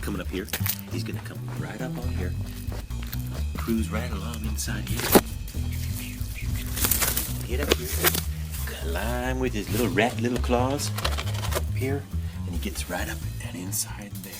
coming up here. He's gonna come right up on here, cruise right along inside here, get up here, climb with his little claws up here, and he gets right up and inside there.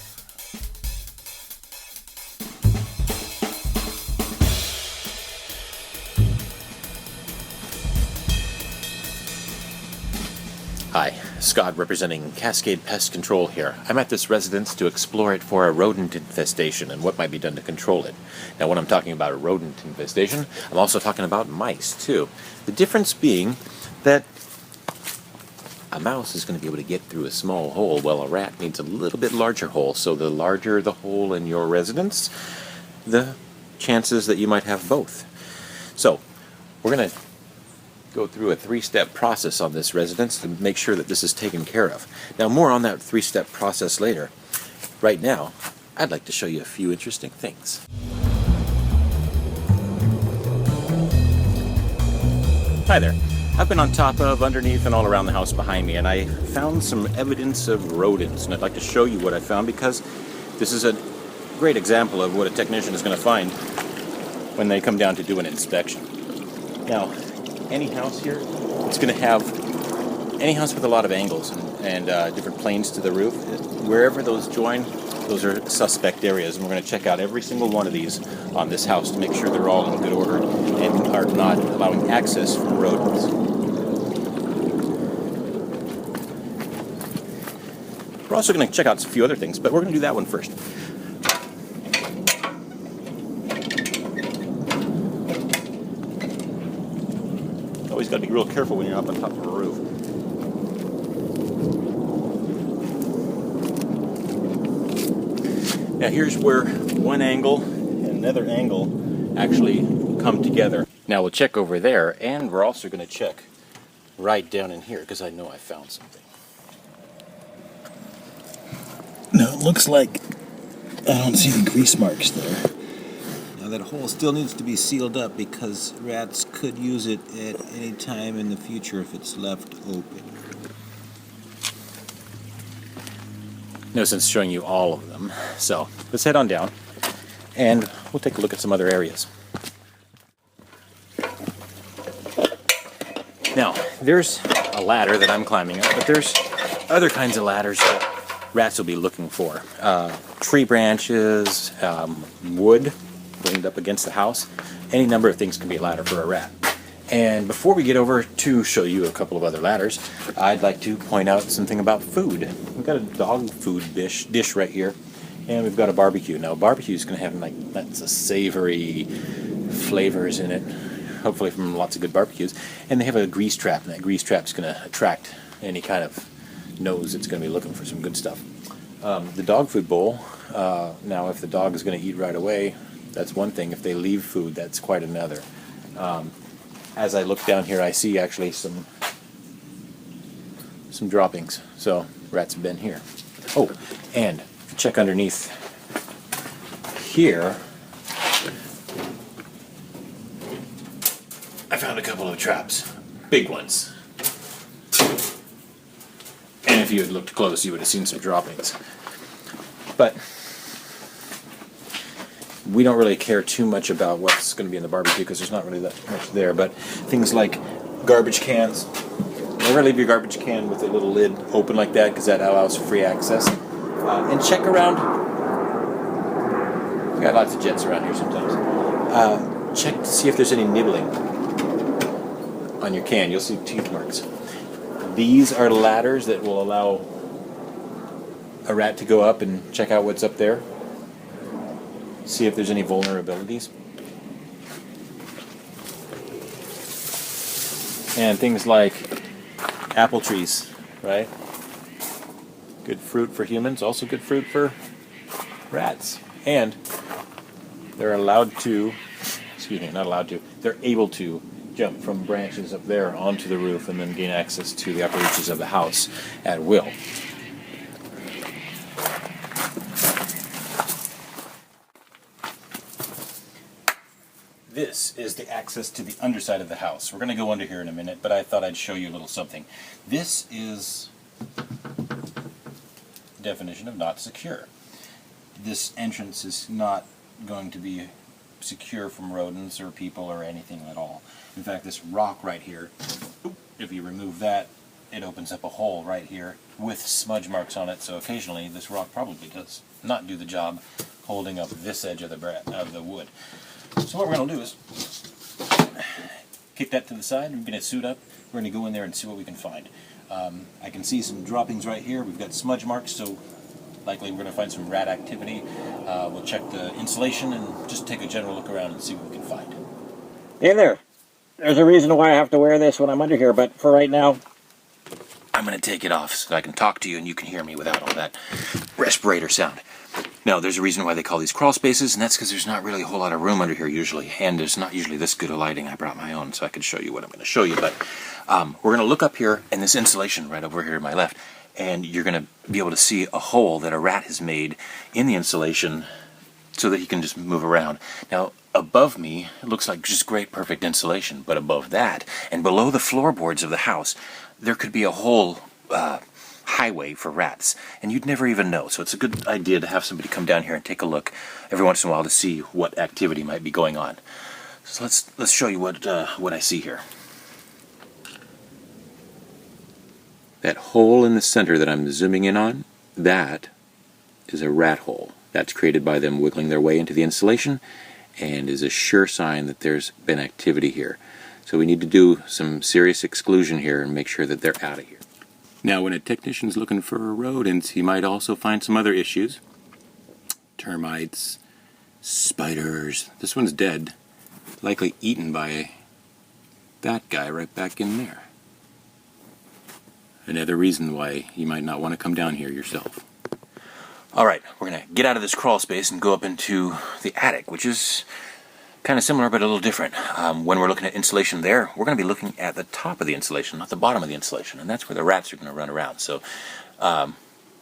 Hi, Scott representing Cascade Pest Control here. I'm at this residence to explore it for a rodent infestation and what might be done to control it. Now when I'm talking about a rodent infestation, I'm also talking about mice too. The difference being that a mouse is going to be able to get through a small hole while a rat needs a little bit larger hole. So the larger the hole in your residence, the chances that you might have both. So we're going to go through a three-step process on this residence to make sure that this is taken care of. Now more on that three-step process later. Right now, I'd like to show you a few interesting things. Hi there. I've been on top of, underneath, and all around the house behind me, and I found some evidence of rodents, and I'd like to show you what I found because this is a great example of what a technician is going to find when they come down to do an inspection. Now, any house here, it's going to have, any house with a lot of angles and different planes to the roof, wherever those join, those are suspect areas, and we're going to check out every single one of these on this house to make sure they're all in good order and are not allowing access for rodents. We're also going to check out a few other things, but we're going to do that one first. Always got to be real careful when you're up on top of a roof. Now here's where one angle and another angle actually come together. Now we'll check over there, and we're also going to check right down in here because I know I found something. Now it looks like I don't see the grease marks there. That hole still needs to be sealed up because rats could use it at any time in the future if it's left open. No sense showing you all of them, so let's head on down and we'll take a look at some other areas. Now, there's a ladder that I'm climbing up, but there's other kinds of ladders that rats will be looking for. Tree branches, wood leaned up against the house. Any number of things can be a ladder for a rat. And before we get over to show you a couple of other ladders, I'd like to point out something about food. We've got a dog food dish right here, and we've got a barbecue. Now barbecue is going to have like lots of savory flavors in it, hopefully from lots of good barbecues. And they have a grease trap, and that grease trap is going to attract any kind of nose that's going to be looking for some good stuff. The dog food bowl, now if the dog is going to eat right away, that's one thing. If they leave food, that's quite another. As I look down here, I see actually some droppings. So rats have been here. Oh, and check underneath here. I found a couple of traps, big ones. And if you had looked close, you would have seen some droppings. But we don't really care too much about what's going to be in the barbecue because there's not really that much there, but things like garbage cans. Never leave your garbage can with a little lid open like that because that allows free access. And check around. We got lots of jets around here sometimes. Check to see if there's any nibbling on your can. You'll see teeth marks. These are ladders that will allow a rat to go up and check out what's up there. See if there's any vulnerabilities. And things like apple trees, right? Good fruit for humans, also good fruit for rats. And they're allowed to, not allowed to, they're able to jump from branches up there onto the roof and then gain access to the upper reaches of the house at will. This is the access to the underside of the house. We're going to go under here in a minute, but I thought I'd show you a little something. This is the definition of not secure. this entrance is not going to be secure from rodents or people or anything at all. In fact, this rock right here, if you remove that, it opens up a hole right here with smudge marks on it, so occasionally this rock probably does not do the job holding up this edge of the wood. So what we're going to do is kick that to the side. We're going to suit up. We're going to go in there and see what we can find. I can see some droppings right here. We've got smudge marks, so likely we're going to find some rat activity. We'll check the insulation and just take a general look around and see what we can find. Hey there. There's a reason why I have to wear this when I'm under here, but for right now, I'm going to take it off so that I can talk to you and you can hear me without all that respirator sound. Now, there's a reason why they call these crawl spaces, and that's because there's not really a whole lot of room under here usually, and there's not usually this good of lighting. I brought my own so I could show you what I'm going to show you, but we're going to look up here in this insulation right over here to my left, and you're going to be able to see a hole that a rat has made in the insulation so that he can just move around. Now, above me, it looks like just great, perfect insulation, but above that, and below the floorboards of the house, there could be a whole highway for rats, and you'd never even know. So it's a good idea to have somebody come down here and take a look every once in a while to see what activity might be going on. So let's show you what I see here. That hole in the center that I'm zooming in on, that is a rat hole. That's created by them wiggling their way into the insulation and is a sure sign that there's been activity here. So we need to do some serious exclusion here and make sure that they're out of here. Now, when a technician's looking for rodents, he might also find some other issues. Termites, spiders. This one's dead, likely eaten by that guy right back in there. Another reason why you might not want to come down here yourself. Alright, we're going to get out of this crawl space and go up into the attic, which is kind of similar but a little different. When we're looking at insulation there, we're going to be looking at the top of the insulation, not the bottom of the insulation, and that's where the rats are going to run around. So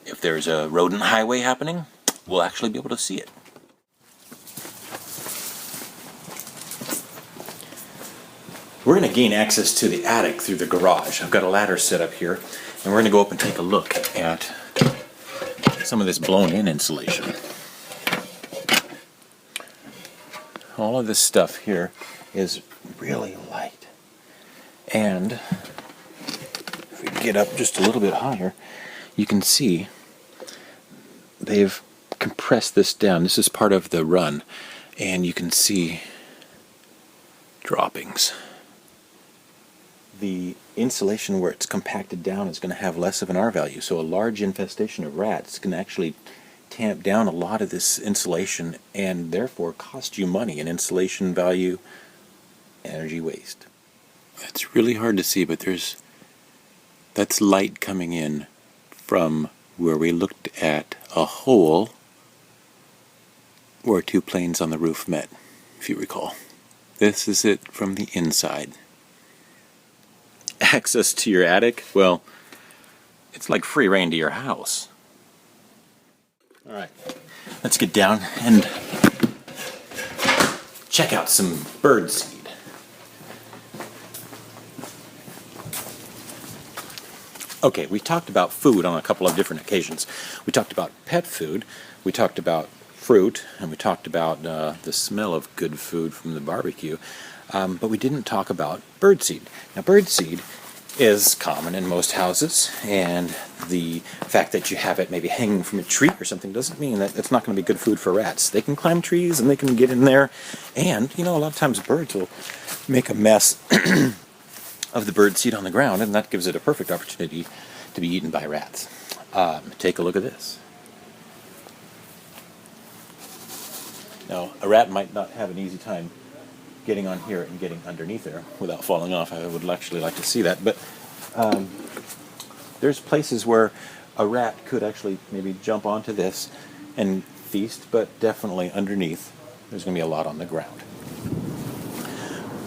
if there's a rodent highway happening, we'll actually be able to see it. We're going to gain access to the attic through the garage. I've got a ladder set up here, and we're going to go up and take a look at some of this blown-in insulation. All of this stuff here is really light. And if we get up just a little bit higher, you can see they've compressed this down. This is part of the run, and you can see droppings. The insulation where it's compacted down is going to have less of an R value, so a large infestation of rats can actually tamp down a lot of this insulation and therefore cost you money in insulation value, energy waste. It's really hard to see, but that's light coming in from where we looked at a hole where two planes on the roof met, if you recall. This is it from the inside. Access to your attic? Well, it's like free reign to your house. Alright, let's get down and check out some bird seed. Okay, we talked about food on a couple of different occasions. We talked about pet food, we talked about fruit, and we talked about the smell of good food from the barbecue, but we didn't talk about birdseed. Now, birdseed is common in most houses, and the fact that you have it maybe hanging from a tree or something doesn't mean that it's not going to be good food for rats. They can climb trees and they can get in there, and a lot of times birds will make a mess of the bird seed on the ground, and that gives it a perfect opportunity to be eaten by rats. Take a look at this. Now, a rat might not have an easy time getting on here and getting underneath there without falling off. I would actually like to see that, but there's places where a rat could actually maybe jump onto this and feast, but definitely underneath there's going to be a lot on the ground.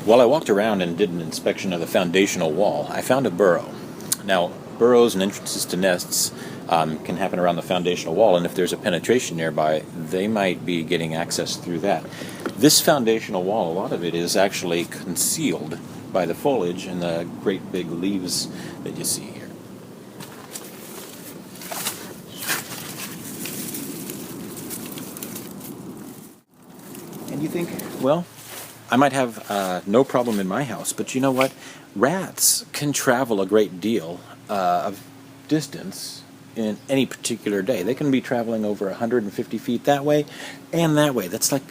While I walked around and did an inspection of the foundational wall, I found a burrow. Now, burrows and entrances to nests can happen around the foundational wall, and if there's a penetration nearby, they might be getting access through that. This foundational wall, a lot of it is actually concealed by the foliage and the great big leaves that you see here. And you think, well, I might have no problem in my house, but you know what? Rats can travel a great deal of distance in any particular day. They can be traveling over 150 feet that way and that way. That's like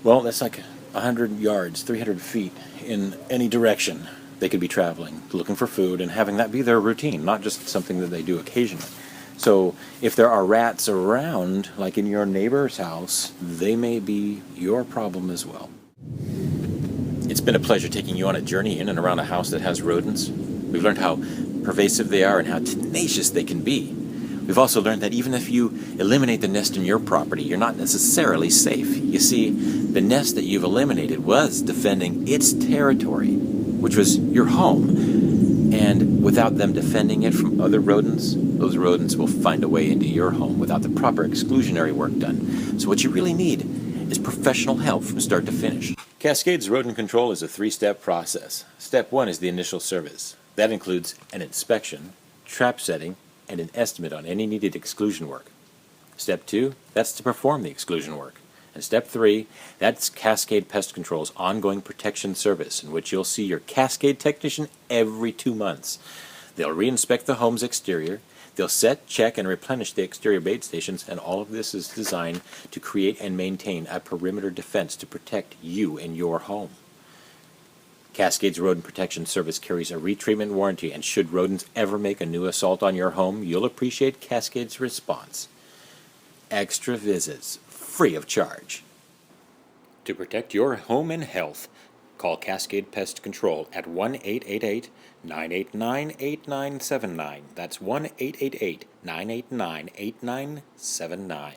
100 yards, 300 feet in any direction. They could be traveling, looking for food, and having that be their routine, not just something that they do occasionally. So if there are rats around, like in your neighbor's house, they may be your problem as well. It's been a pleasure taking you on a journey in and around a house that has rodents. We've learned how pervasive they are and how tenacious they can be. We've also learned that even if you eliminate the nest in your property, you're not necessarily safe. You see, the nest that you've eliminated was defending its territory, which was your home. And without them defending it from other rodents, those rodents will find a way into your home without the proper exclusionary work done. So what you really need is professional help from start to finish. Cascade's rodent control is a 3-step process. Step 1 is the initial service. That includes an inspection, trap setting, and an estimate on any needed exclusion work. Step 2, that's to perform the exclusion work. And step 3, that's Cascade Pest Control's ongoing protection service, in which you'll see your Cascade technician every 2 months. They'll re-inspect the home's exterior, they'll set, check, and replenish the exterior bait stations, and all of this is designed to create and maintain a perimeter defense to protect you and your home. Cascade's Rodent Protection Service carries a retreatment warranty, and should rodents ever make a new assault on your home, you'll appreciate Cascade's response. Extra visits, free of charge. To protect your home and health, call Cascade Pest Control at 1-888-989-8979. That's 1-888-989-8979.